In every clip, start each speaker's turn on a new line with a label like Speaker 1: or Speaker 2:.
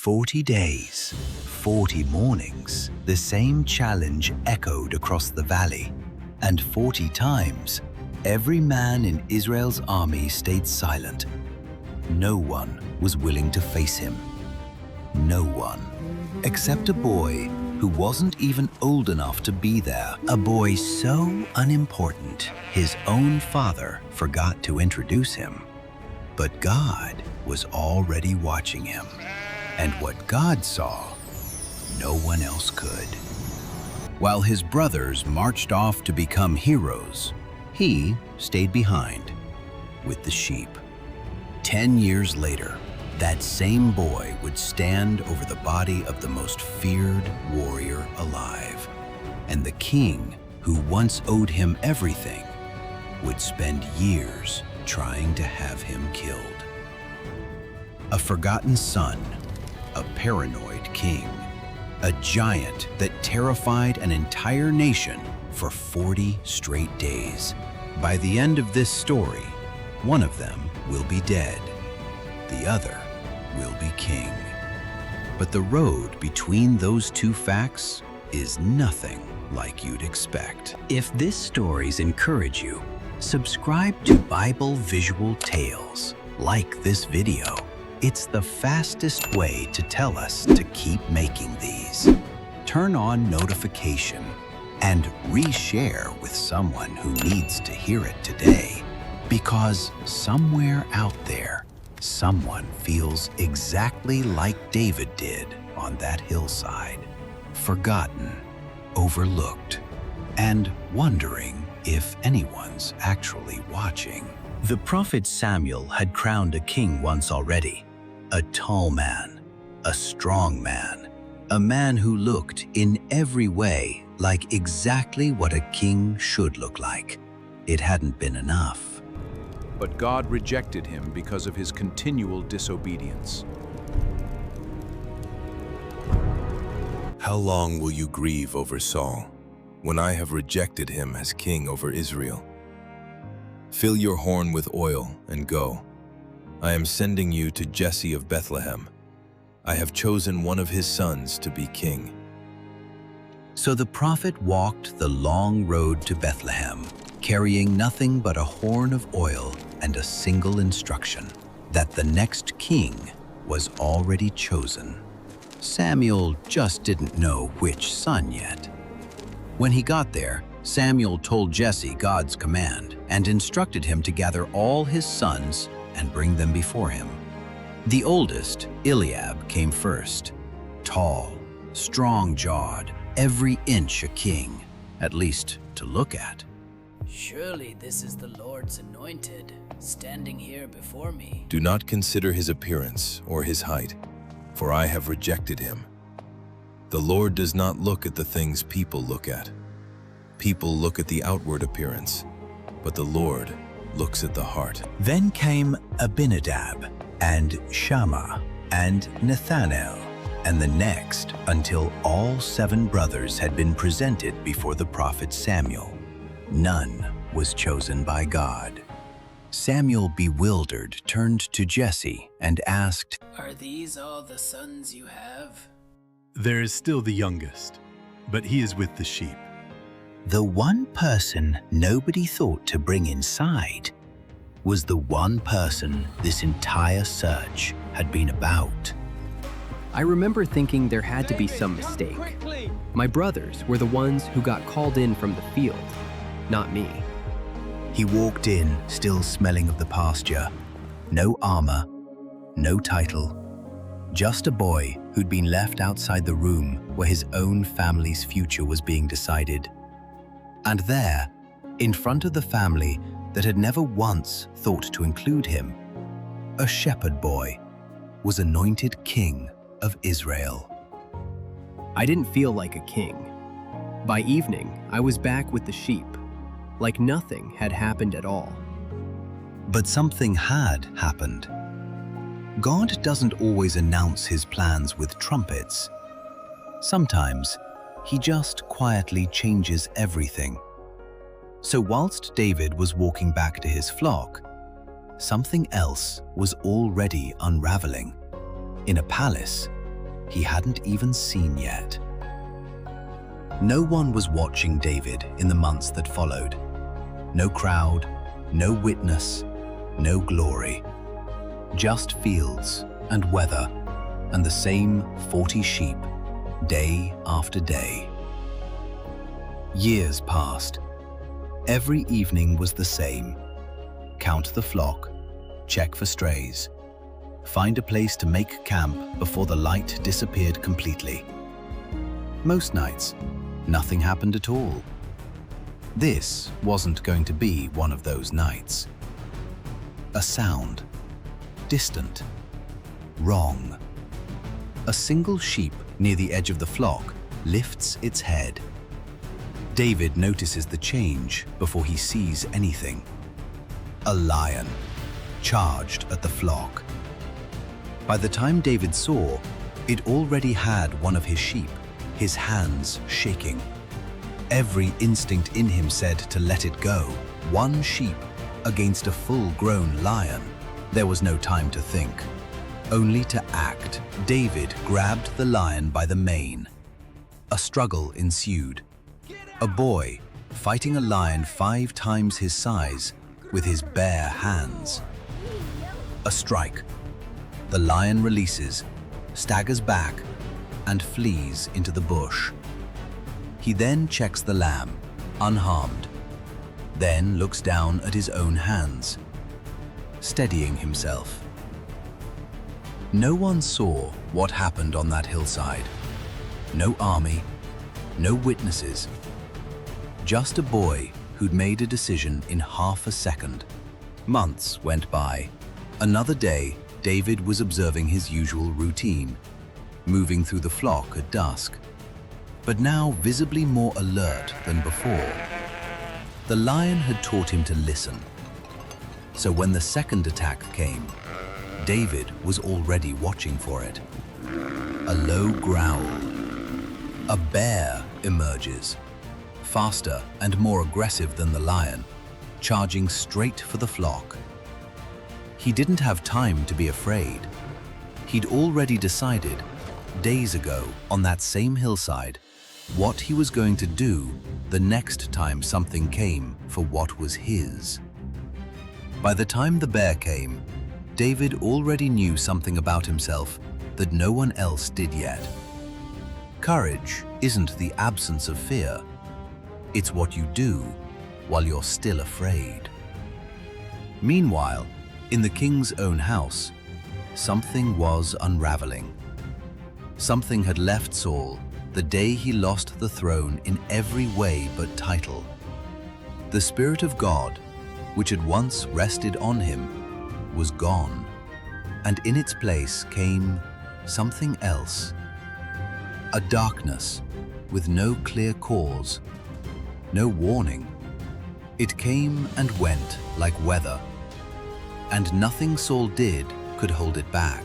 Speaker 1: 40 days, 40 mornings, the same challenge echoed across the valley, and 40 times, every man in Israel's army stayed silent. No one was willing to face him. No one, except a boy who wasn't even old enough to be there. A boy so unimportant, his own father forgot to introduce him. But God was already watching him. And what God saw, no one else could. While his brothers marched off to become heroes, he stayed behind with the sheep. 10 years later, that same boy would stand over the body of the most feared warrior alive. And the king, who once owed him everything, would spend years trying to have him killed. A forgotten son, a paranoid king, a giant that terrified an entire nation for 40 straight days. By the end of this story, one of them will be dead. The other will be king. But the road between those two facts is nothing like you'd expect. If these stories encourage you, subscribe to Bible Visual Tales. Like this video. It's the fastest way to tell us to keep making these. Turn on notification and reshare with someone who needs to hear it today. Because somewhere out there, someone feels exactly like David did on that hillside. Forgotten, overlooked, and wondering if anyone's actually watching. The prophet Samuel had crowned a king once already. A tall man, a strong man, a man who looked in every way like exactly what a king should look like. It hadn't been enough.
Speaker 2: But God rejected him because of his continual disobedience.
Speaker 3: How long will you grieve over Saul, when I have rejected him as king over Israel? Fill your horn with oil and go. I am sending you to Jesse of Bethlehem. I have chosen one of his sons to be king.
Speaker 1: So the prophet walked the long road to Bethlehem, carrying nothing but a horn of oil and a single instruction, that the next king was already chosen. Samuel just didn't know which son yet. When he got there, Samuel told Jesse God's command and instructed him to gather all his sons and bring them before him. The oldest, Eliab, came first. Tall, strong-jawed, every inch a king, at least to look at.
Speaker 4: Surely this is the Lord's anointed, standing here before me.
Speaker 3: Do not consider his appearance or his height, for I have rejected him. The Lord does not look at the things people look at. People look at the outward appearance, but the Lord looks at the heart.
Speaker 1: Then came Abinadab, and Shammah, and Nathanael, and the next, until all 7 brothers had been presented before the prophet Samuel. None was chosen by God. Samuel, bewildered, turned to Jesse and asked,
Speaker 4: Are these all the sons you have?
Speaker 5: There is still the youngest, but he is with the sheep.
Speaker 1: The one person nobody thought to bring inside was the one person this entire search had been about.
Speaker 6: I remember thinking there had to be some mistake. My brothers were the ones who got called in from the field, not me.
Speaker 1: He walked in, still smelling of the pasture. No armor, no title. Just a boy who'd been left outside the room where his own family's future was being decided. And there, in front of the family that had never once thought to include him, a shepherd boy was anointed king of Israel.
Speaker 6: I didn't feel like a king. By evening, I was back with the sheep, like nothing had happened at all.
Speaker 1: But something had happened. God doesn't always announce his plans with trumpets. Sometimes, he just quietly changes everything. So whilst David was walking back to his flock, something else was already unraveling. In a palace, he hadn't even seen yet. No one was watching David in the months that followed. No crowd, no witness, no glory. Just fields and weather and the same 40 sheep, day after day. Years passed. Every evening was the same. Count the flock, check for strays, find a place to make camp before the light disappeared completely. Most nights, nothing happened at all. This wasn't going to be one of those nights. A sound, distant, wrong. A single sheep near the edge of the flock lifts its head. David notices the change before he sees anything. A lion charged at the flock. By the time David saw, it already had one of his sheep, his hands shaking. Every instinct in him said to let it go. One sheep against a full-grown lion. There was no time to think, only to act. David grabbed the lion by the mane. A struggle ensued. A boy fighting a lion 5 times his size with his bare hands. A strike. The lion releases, staggers back, and flees into the bush. He then checks the lamb, unharmed, then looks down at his own hands, steadying himself. No one saw what happened on that hillside. No army, no witnesses. Just a boy who'd made a decision in half a second. Months went by. Another day, David was observing his usual routine, moving through the flock at dusk, but now visibly more alert than before. The lion had taught him to listen. So when the second attack came, David was already watching for it. A low growl. A bear emerges, faster and more aggressive than the lion, charging straight for the flock. He didn't have time to be afraid. He'd already decided, days ago on that same hillside, what he was going to do the next time something came for what was his. By the time the bear came, David already knew something about himself that no one else did yet. Courage isn't the absence of fear. It's what you do while you're still afraid. Meanwhile, in the king's own house, something was unraveling. Something had left Saul the day he lost the throne in every way but title. The Spirit of God, which had once rested on him, was gone, and in its place came something else. A darkness with no clear cause, no warning. It came and went like weather, and nothing Saul did could hold it back.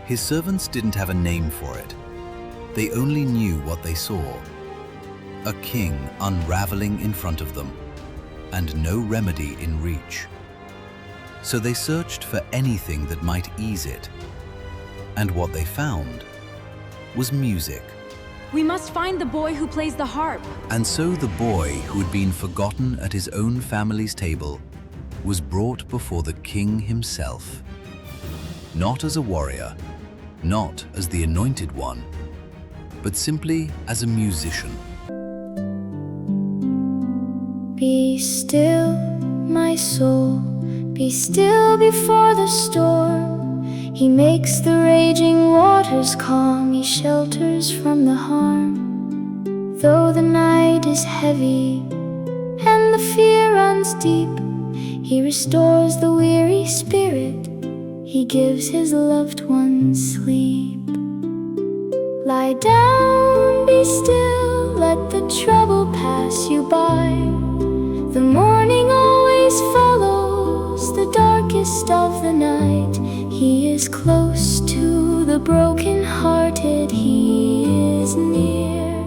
Speaker 1: His servants didn't have a name for it. They only knew what they saw. A king unraveling in front of them, and no remedy in reach. So they searched for anything that might ease it. And what they found was music.
Speaker 7: We must find the boy who plays the harp.
Speaker 1: And so the boy who had been forgotten at his own family's table was brought before the king himself. Not as a warrior, not as the anointed one, but simply as a musician.
Speaker 8: Be still, my soul, be still before the storm. He makes the raging waters calm, he shelters from the harm. Though the night is heavy and the fear runs deep, he restores the weary spirit, he gives his loved ones sleep. Lie down, be still, let the trouble pass you by. The morning always follows the darkest of the night. He is close to the broken-hearted, he is near.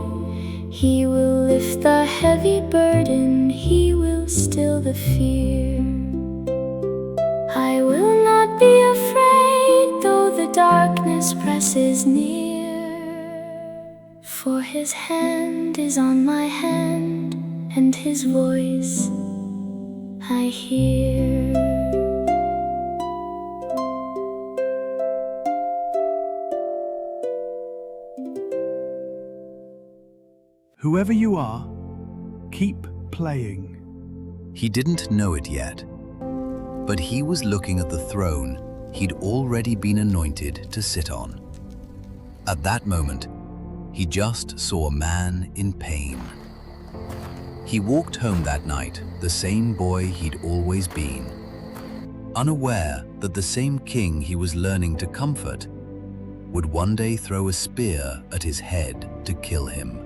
Speaker 8: He will lift the heavy burden, he will still the fear. I will not be afraid, though the darkness darkness presses near, for his hand is on my hand, and his voice I hear.
Speaker 5: Whoever you are, keep playing.
Speaker 1: He didn't know it yet, but he was looking at the throne he'd already been anointed to sit on. At that moment, he just saw a man in pain. He walked home that night the same boy he'd always been, unaware that the same king he was learning to comfort would one day throw a spear at his head to kill him.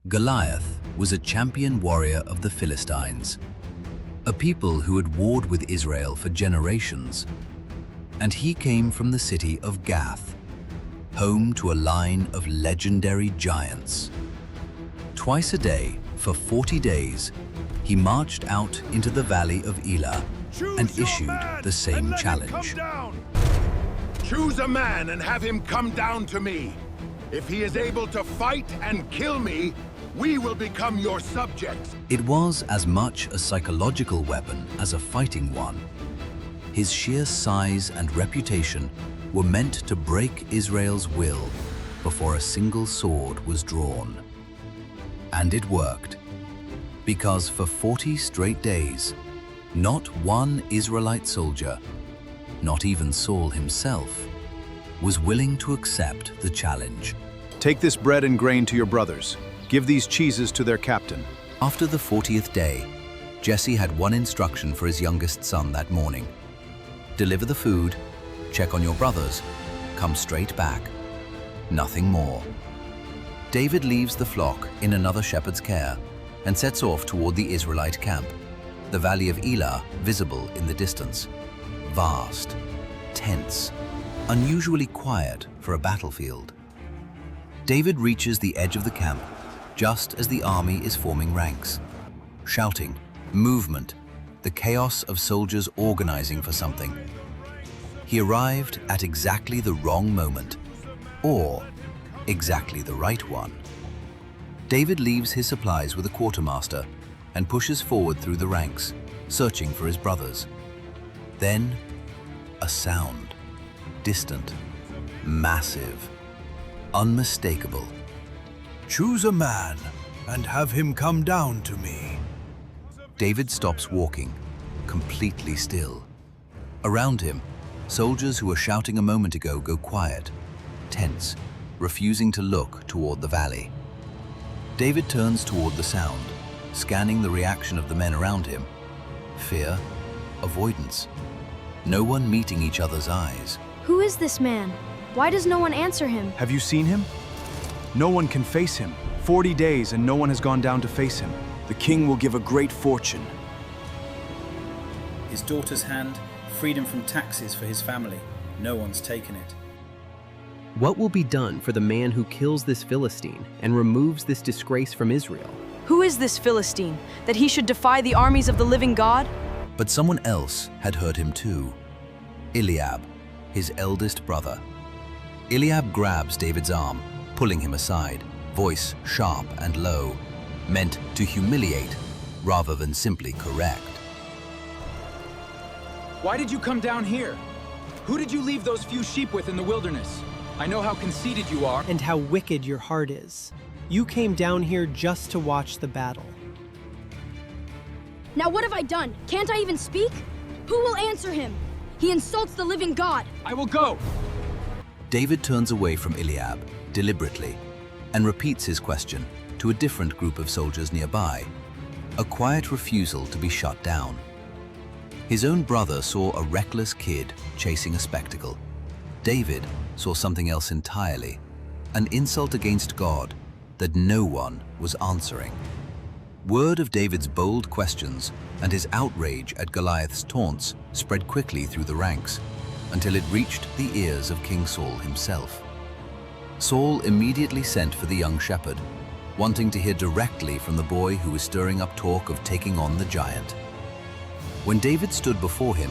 Speaker 1: Goliath was a champion warrior of the Philistines, a people who had warred with Israel for generations, and he came from the city of Gath, home to a line of legendary giants. Twice a day, for 40 days, he marched out into the Valley of Elah and issued the same challenge.
Speaker 9: Choose a man and have him come down to me. If he is able to fight and kill me, we will become your subjects.
Speaker 1: It was as much a psychological weapon as a fighting one. His sheer size and reputation were meant to break Israel's will before a single sword was drawn. And it worked, because for 40 straight days, not one Israelite soldier, not even Saul himself, was willing to accept the challenge.
Speaker 2: Take this bread and grain to your brothers. Give these cheeses to their captain.
Speaker 1: After the 40th day, Jesse had one instruction for his youngest son that morning. Deliver the food, check on your brothers, come straight back. Nothing more. David leaves the flock in another shepherd's care and sets off toward the Israelite camp, the Valley of Elah visible in the distance. Vast, tense, unusually quiet for a battlefield. David reaches the edge of the camp just as the army is forming ranks. Shouting, movement, the chaos of soldiers organizing for something. He arrived at exactly the wrong moment, or exactly the right one. David leaves his supplies with a quartermaster and pushes forward through the ranks, searching for his brothers. Then, a sound, distant, massive, unmistakable.
Speaker 10: Choose a man and have him come down to me.
Speaker 1: David stops walking, completely still. Around him, soldiers who were shouting a moment ago go quiet, tense, refusing to look toward the valley. David turns toward the sound, scanning the reaction of the men around him. Fear, avoidance. No one meeting each other's eyes.
Speaker 7: Who is this man? Why does no one answer him?
Speaker 2: Have you seen him? No one can face him. 40 days and no one has gone down to face him. The king will give a great fortune.
Speaker 11: His daughter's hand, freedom from taxes for his family. No one's taken it.
Speaker 6: What will be done for the man who kills this Philistine and removes this disgrace from Israel?
Speaker 12: Who is this Philistine, that he should defy the armies of the living God?
Speaker 1: But someone else had heard him too. Eliab, his eldest brother. Eliab grabs David's arm, pulling him aside, voice sharp and low, meant to humiliate rather than simply correct.
Speaker 13: Why did you come down here? Who did you leave those few sheep with in the wilderness? I know how conceited you are.
Speaker 14: And how wicked your heart is. You came down here just to watch the battle.
Speaker 7: Now what have I done? Can't I even speak? Who will answer him? He insults the living God.
Speaker 13: I will go.
Speaker 1: David turns away from Eliab, deliberately, and repeats his question to a different group of soldiers nearby, a quiet refusal to be shut down. His own brother saw a reckless kid chasing a spectacle. David saw something else entirely, an insult against God that no one was answering. Word of David's bold questions and his outrage at Goliath's taunts spread quickly through the ranks until it reached the ears of King Saul himself. Saul immediately sent for the young shepherd, wanting to hear directly from the boy who was stirring up talk of taking on the giant. When David stood before him,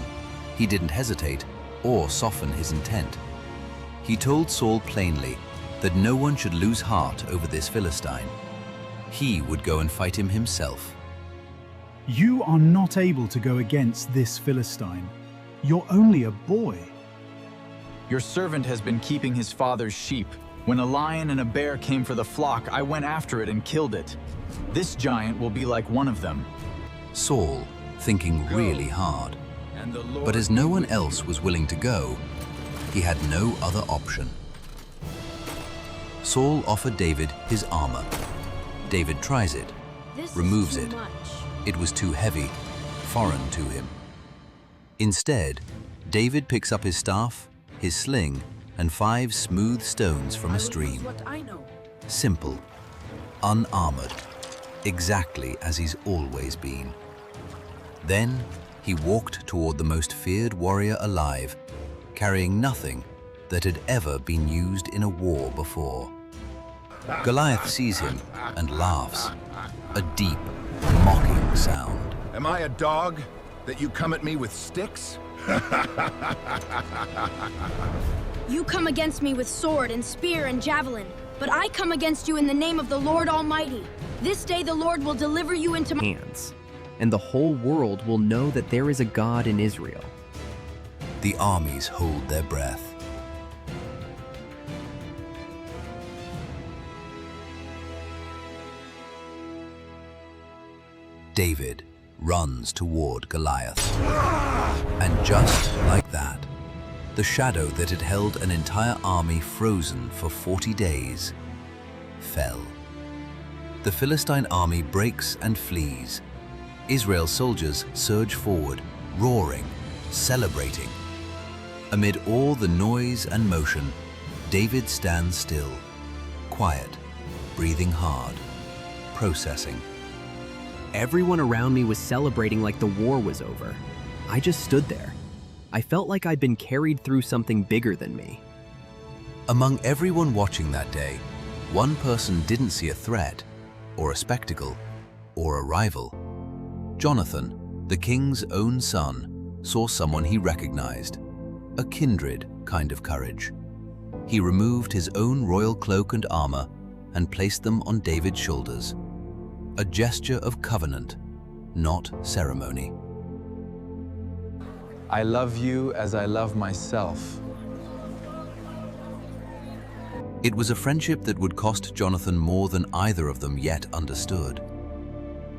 Speaker 1: he didn't hesitate or soften his intent. He told Saul plainly that no one should lose heart over this Philistine. He would go and fight him himself.
Speaker 2: You are not able to go against this Philistine. You're only a boy.
Speaker 13: Your servant has been keeping his father's sheep. When a lion and a bear came for the flock, I went after it and killed it. This giant will be like one of them.
Speaker 1: Saul, thinking really hard. But as no one else was willing to go, he had no other option. Saul offered David his armor. David tries it, removes it. It was too heavy, foreign to him. Instead, David picks up his staff, his sling, and 5 smooth stones from a stream. Simple, unarmored, exactly as he's always been. Then he walked toward the most feared warrior alive, carrying nothing that had ever been used in a war before. Goliath sees him and laughs, a deep, mocking sound.
Speaker 9: Am I a dog that you come at me with sticks?
Speaker 7: You come against me with sword and spear and javelin, but I come against you in the name of the Lord Almighty. This day the Lord will deliver you into my
Speaker 6: hands, and the whole world will know that there is a God in Israel.
Speaker 1: The armies hold their breath. David runs toward Goliath. And just like that, the shadow that had held an entire army frozen for 40 days fell. The Philistine army breaks and flees. Israel's soldiers surge forward, roaring, celebrating. Amid all the noise and motion, David stands still, quiet, breathing hard, processing.
Speaker 6: Everyone around me was celebrating like the war was over. I just stood there. I felt like I'd been carried through something bigger than me.
Speaker 1: Among everyone watching that day, one person didn't see a threat, or a spectacle, or a rival. Jonathan, the king's own son, saw someone he recognized, a kindred kind of courage. He removed his own royal cloak and armor and placed them on David's shoulders, a gesture of covenant, not ceremony.
Speaker 13: I love you as I love myself.
Speaker 1: It was a friendship that would cost Jonathan more than either of them yet understood.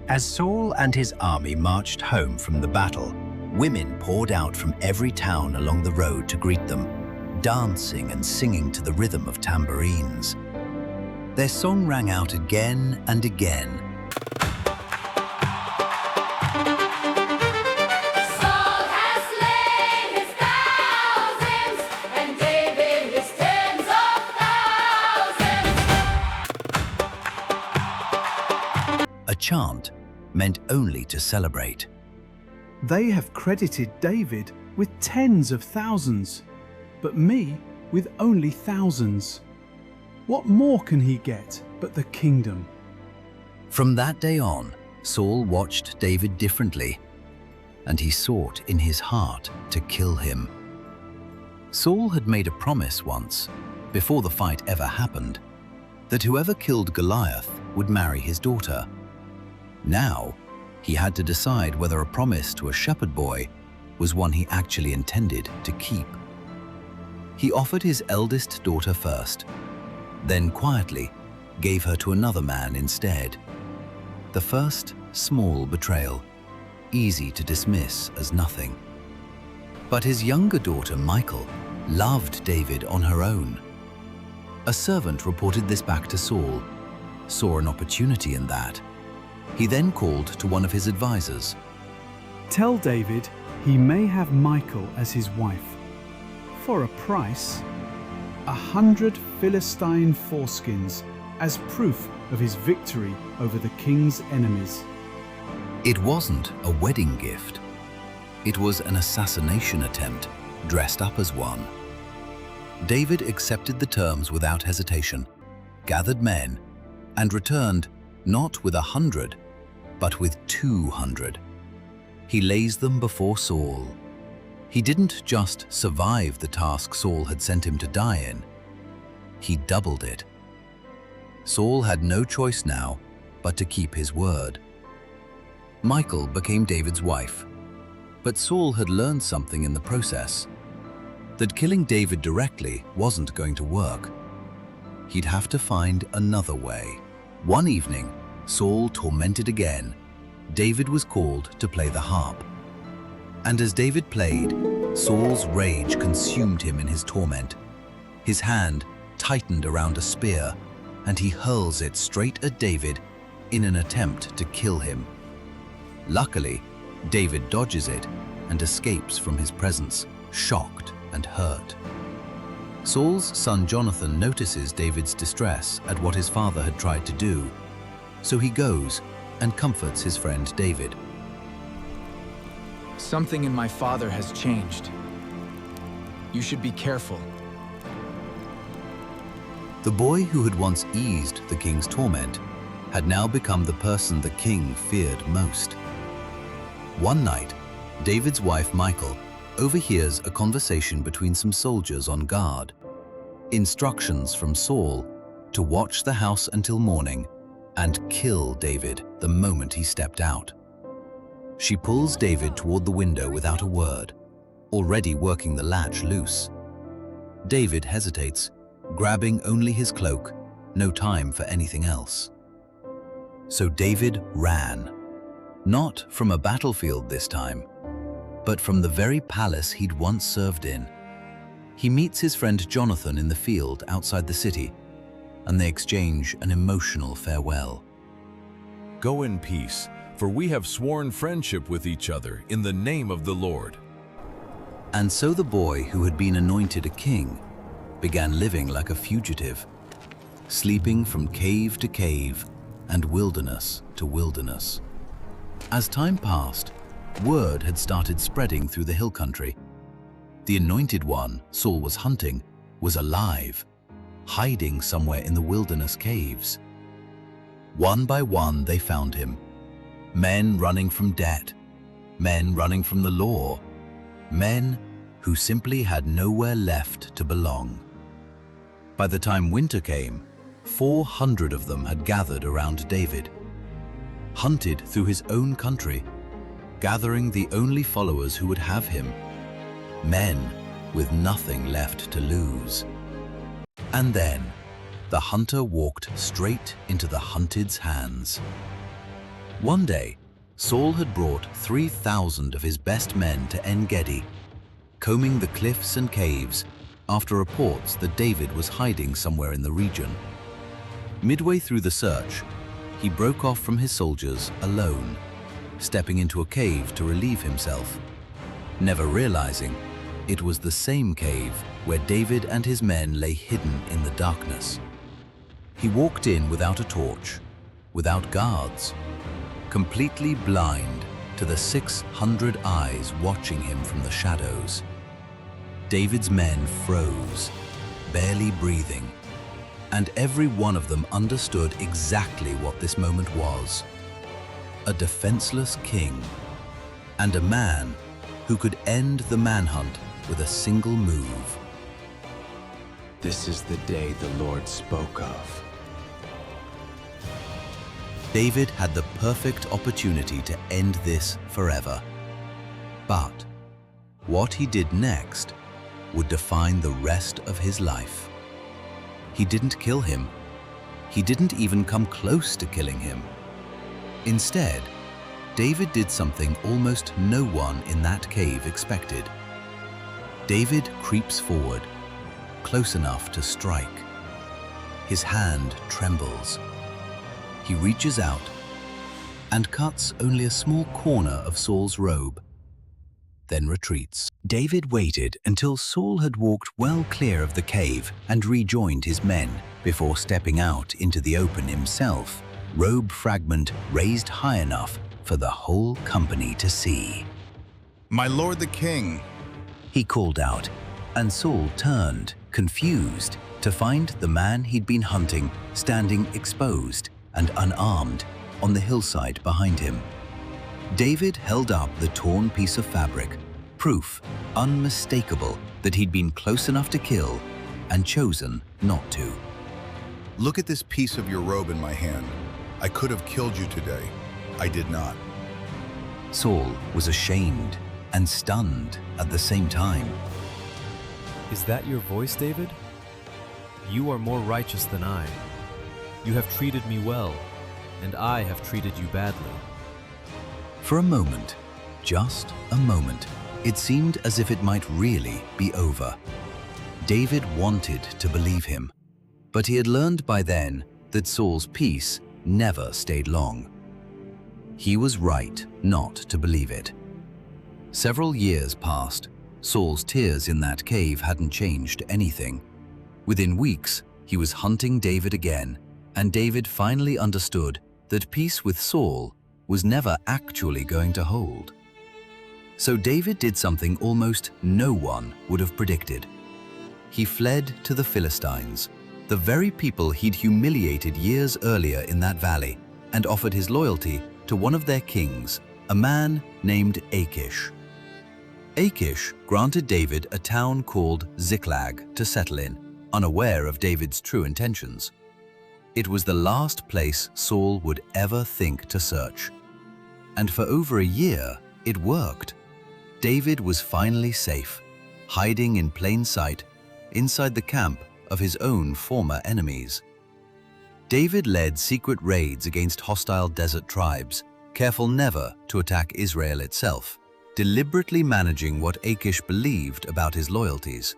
Speaker 10: As Saul and his army marched home from the battle, women poured out from every town along the road to greet them, dancing and singing to the rhythm of tambourines. Their song rang out again and again. A chant meant only to celebrate.
Speaker 2: They have credited David with tens of thousands, but me with only thousands. What more can he get but the kingdom?
Speaker 1: From that day on, Saul watched David differently, and he sought in his heart to kill him. Saul had made a promise once, before the fight ever happened, that whoever killed Goliath would marry his daughter. Now, he had to decide whether a promise to a shepherd boy was one he actually intended to keep. He offered his eldest daughter first, then quietly gave her to another man instead. The first, small betrayal, easy to dismiss as nothing. But his younger daughter, Michal, loved David on her own. A servant reported this back to Saul, saw an opportunity in that. He then called to one of his advisors.
Speaker 2: Tell David he may have Michal as his wife. For a price, 100 Philistine foreskins as proof of his victory over the king's enemies.
Speaker 1: It wasn't a wedding gift. It was an assassination attempt, dressed up as one. David accepted the terms without hesitation, gathered men, and returned not with 100, but with 200. He lays them before Saul. He didn't just survive the task Saul had sent him to die in, he doubled it. Saul had no choice now but to keep his word. Michal became David's wife, but Saul had learned something in the process, that killing David directly wasn't going to work. He'd have to find another way. One evening, Saul tormented again, David was called to play the harp. And as David played, Saul's rage consumed him in his torment. His hand tightened around a spear, and he hurls it straight at David in an attempt to kill him. Luckily, David dodges it and escapes from his presence, shocked and hurt. Saul's son Jonathan notices David's distress at what his father had tried to do, so he goes and comforts his friend David.
Speaker 13: Something in my father has changed. You should be careful.
Speaker 1: The boy who had once eased the king's torment had now become the person the king feared most. One night, David's wife Michal overhears a conversation between some soldiers on guard. Instructions from Saul to watch the house until morning and kill David the moment he stepped out. She pulls David toward the window without a word, already working the latch loose. David hesitates, grabbing only his cloak, no time for anything else. So David ran, not from a battlefield this time, but from the very palace he'd once served in. He meets his friend Jonathan in the field outside the city, and they exchange an emotional farewell.
Speaker 15: Go in peace, for we have sworn friendship with each other in the name of the Lord.
Speaker 1: And so the boy who had been anointed a king began living like a fugitive, sleeping from cave to cave and wilderness to wilderness. As time passed, word had started spreading through the hill country. The anointed one Saul was hunting was alive, hiding somewhere in the wilderness caves. One by one they found him. Men running from debt, men running from the law, men who simply had nowhere left to belong. By the time winter came, 400 of them had gathered around David, hunted through his own country, gathering the only followers who would have him, men with nothing left to lose. And then, the hunter walked straight into the hunted's hands. One day, Saul had brought 3,000 of his best men to En-Gedi, combing the cliffs and caves after reports that David was hiding somewhere in the region. Midway through the search, he broke off from his soldiers alone, stepping into a cave to relieve himself, never realizing it was the same cave where David and his men lay hidden in the darkness. He walked in without a torch, without guards, completely blind to the 600 eyes watching him from the shadows. David's men froze, barely breathing, and every one of them understood exactly what this moment was. A defenseless king, and a man who could end the manhunt with a single move.
Speaker 16: This is the day the Lord spoke of.
Speaker 1: David had the perfect opportunity to end this forever. But what he did next would define the rest of his life. He didn't kill him. He didn't even come close to killing him. Instead, David did something almost no one in that cave expected. David creeps forward, close enough to strike. His hand trembles. He reaches out and cuts only a small corner of Saul's robe, then retreats. David waited until Saul had walked well clear of the cave and rejoined his men before stepping out into the open himself, robe fragment raised high enough for the whole company to see.
Speaker 17: "My lord the king,"
Speaker 1: he called out, and Saul turned, confused, to find the man he'd been hunting standing exposed and unarmed on the hillside behind him. David held up the torn piece of fabric, proof, unmistakable, that he'd been close enough to kill and chosen not to.
Speaker 17: Look at this piece of your robe in my hand. I could have killed you today. I did not.
Speaker 1: Saul was ashamed and stunned at the same time.
Speaker 18: Is that your voice, David? You are more righteous than I. You have treated me well, and I have treated you badly.
Speaker 1: For a moment, just a moment, it seemed as if it might really be over. David wanted to believe him, but he had learned by then that Saul's peace never stayed long. He was right not to believe it. Several years passed. Saul's tears in that cave hadn't changed anything. Within weeks, he was hunting David again, and David finally understood that peace with Saul was never actually going to hold. So David did something almost no one would have predicted. He fled to the Philistines, the very people he'd humiliated years earlier in that valley, and offered his loyalty to one of their kings, a man named Achish. Achish granted David a town called Ziklag to settle in, unaware of David's true intentions. It was the last place Saul would ever think to search. And for over a year, it worked. David was finally safe, hiding in plain sight inside the camp of his own former enemies. David led secret raids against hostile desert tribes, careful never to attack Israel itself, deliberately managing what Achish believed about his loyalties.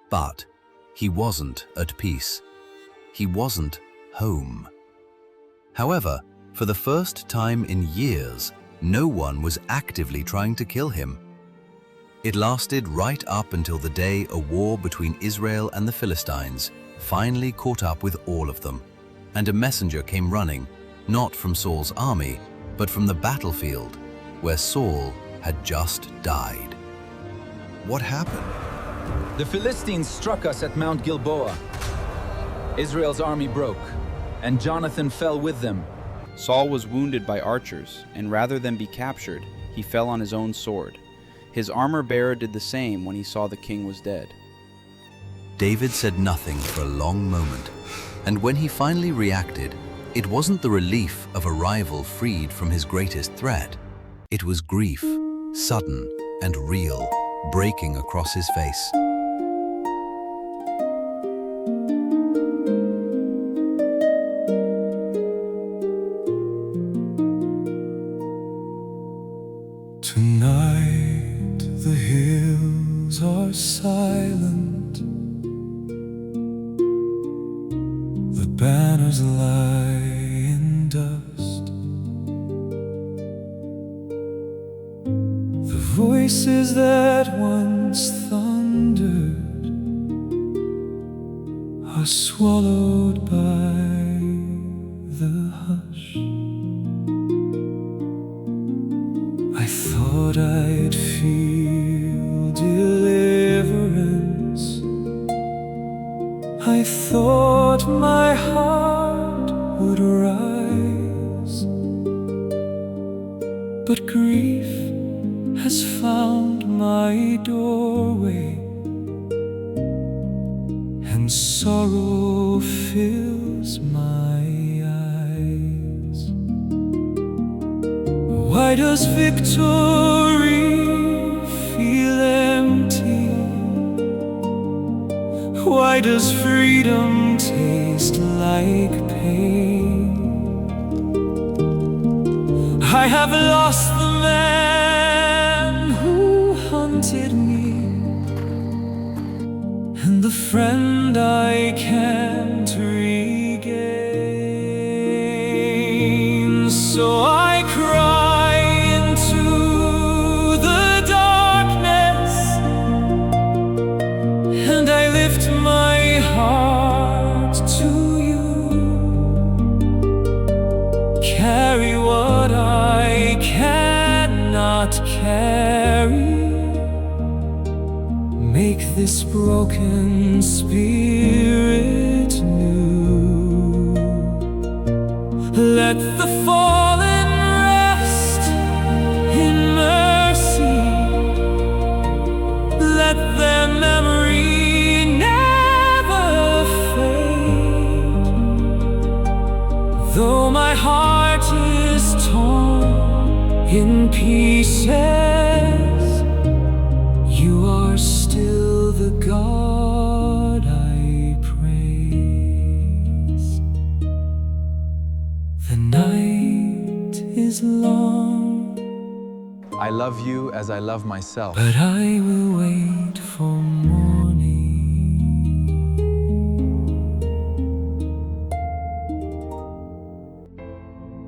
Speaker 1: But he wasn't at peace. He wasn't home. However, for the first time in years, no one was actively trying to kill him. It lasted right up until the day a war between Israel and the Philistines finally caught up with all of them, and a messenger came running, not from Saul's army, but from the battlefield, where Saul had just died.
Speaker 17: What happened?
Speaker 13: The Philistines struck us at Mount Gilboa. Israel's army broke, and Jonathan fell with them.
Speaker 11: Saul was wounded by archers, and rather than be captured, he fell on his own sword. His armor-bearer did the same when he saw the king was dead.
Speaker 1: David said nothing for a long moment, and when he finally reacted, it wasn't the relief of a rival freed from his greatest threat. It was grief, sudden and real, breaking across his face.
Speaker 19: Tonight the hills are silent, the banners lie in dust, the voices that once thundered are swallowed by the hush. I thought I'd feel deliverance. I thought my heart would rise, but grief has found my doorway, and sorrow fills my eyes. Why does victory feel empty? Why does freedom taste like pain? I have lost the man who hunted me, and the friend I can't regain. So I cry into the darkness, and I lift my heart to you. Carry what I cannot carry. Make this broken spirit new. Let the fallen rest in mercy. my heart is torn in pieces, you are still the God I praise. The night is long,
Speaker 13: I love you as I love myself.
Speaker 19: but I will wait for morning.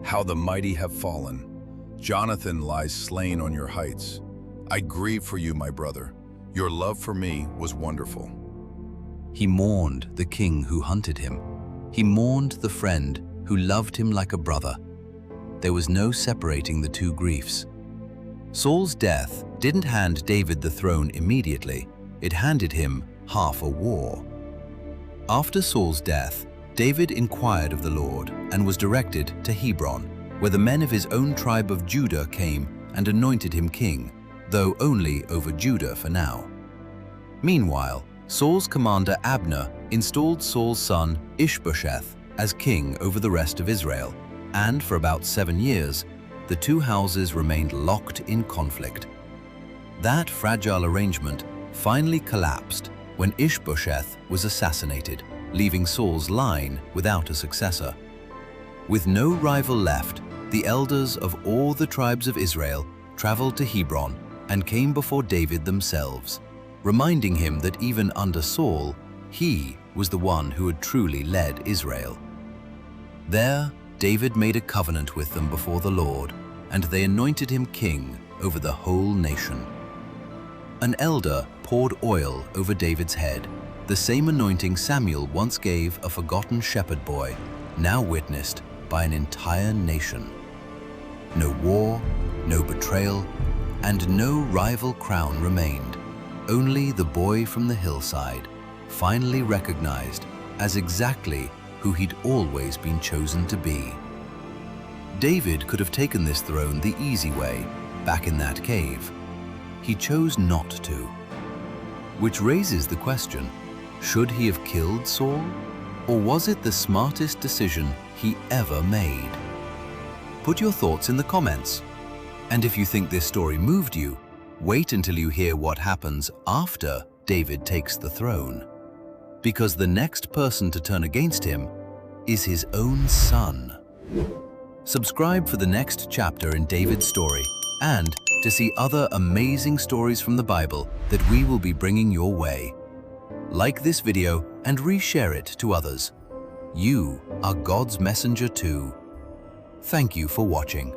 Speaker 17: How the mighty have fallen. Jonathan lies slain on your heights. I grieve for you, my brother. Your love for me was wonderful.
Speaker 1: He mourned the king who hunted him. He mourned the friend who loved him like a brother. There was no separating the two griefs. Saul's death didn't hand David the throne immediately. It handed him half a war. After Saul's death, David inquired of the Lord and was directed to Hebron, where the men of his own tribe of Judah came and anointed him king, though only over Judah for now. Meanwhile, Saul's commander Abner installed Saul's son Ishbosheth as king over the rest of Israel, and for about 7 years, the two houses remained locked in conflict. That fragile arrangement finally collapsed when Ishbosheth was assassinated, leaving Saul's line without a successor. With no rival left, the elders of all the tribes of Israel traveled to Hebron and came before David themselves, reminding him that even under Saul, he was the one who had truly led Israel. There, David made a covenant with them before the Lord, and they anointed him king over the whole nation. An elder poured oil over David's head, the same anointing Samuel once gave a forgotten shepherd boy, now witnessed by an entire nation. No war, no betrayal, and no rival crown remained. Only the boy from the hillside, finally recognized as exactly who he'd always been chosen to be. David could have taken this throne the easy way, back in that cave. He chose not to. Which raises the question, should he have killed Saul? Or was it the smartest decision he ever made? Put your thoughts in the comments. And if you think this story moved you, wait until you hear what happens after David takes the throne. Because the next person to turn against him is his own son. Subscribe for the next chapter in David's story and to see other amazing stories from the Bible that we will be bringing your way. Like this video and reshare it to others. You are God's messenger too. Thank you for watching.